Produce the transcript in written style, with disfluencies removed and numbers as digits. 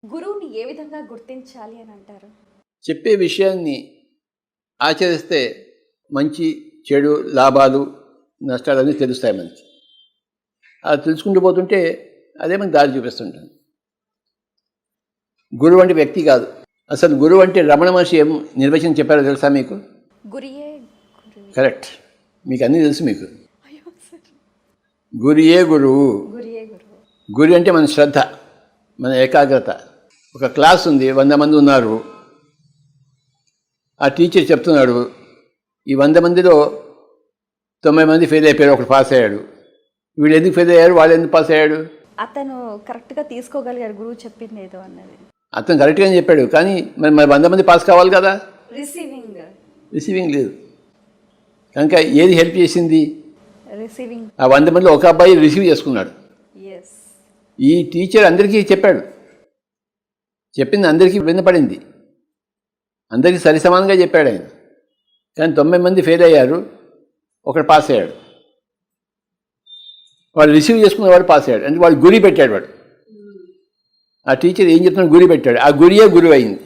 గురువుని ఏ విధంగా గుర్తించాలి అని అంటారు? చెప్పే విషయాన్ని ఆచరిస్తే మంచి చెడు లాభాలు నష్టాలు అన్నీ తెలుస్తాయి మనకి. అలా తెలుసుకుంటూ పోతుంటే అదే మనకి దారి చూపిస్తుంటాను. గురువు అంటే వ్యక్తి కాదు. అసలు గురువు అంటే రమణ మహర్షి ఏం నిర్వచనం చెప్పారో తెలుసా మీకు? గురియే గురువు. కరెక్ట్, మీకు అన్నీ తెలుసు. మీకు అయ్యో సార్. గురియే గురువు. గురియే గురువు. గురి అంటే మన శ్రద్ధ, మన ఏకాగ్రత. ఒక క్లాస్ ఉంది, 100 మంది ఉన్నారు. ఆ టీచర్ చెప్తున్నాడు, ఈ 100 మందిలో 90 మంది ఫెయిల్ అయిపోయారు, ఒకడు పాస్ అయ్యాడు. వీళ్ళు ఎందుకు ఫెయిల్ అయ్యారు, వాళ్ళు ఎందుకు పాస్ అయ్యాడు? అతను కరెక్ట్గా తీసుకోగలిగారు గురువు చెప్పింది ఏదో అన్నది. అతను కరెక్ట్గానే చెప్పాడు, కానీ మరి 100 మంది పాస్ కావాలి కదా. రిసీవింగ్ లేదు కనుక ఏది హెల్ప్ చేసింది? రిసీవింగ్. ఆ 100 మందిలో ఒక అబ్బాయి రిసీవ్ చేసుకున్నాడు. ఈ టీచర్ అందరికీ చెప్పాడు, చెప్పింది అందరికీ వినపడింది, అందరికీ సరిసమానంగా చెప్పాడు ఆయన. కానీ 90 మంది ఫెయిల్ అయ్యారు, ఒకడు పాస్ అయ్యాడు. వాడు రిసీవ్ చేసుకున్నవాడు పాస్ అయ్యాడు. అంటే వాడు గురి పెట్టాడు. వాడు ఆ టీచర్ ఏం చెప్తున్నాడు, గురి పెట్టాడు. ఆ గురియే గురువు అయింది.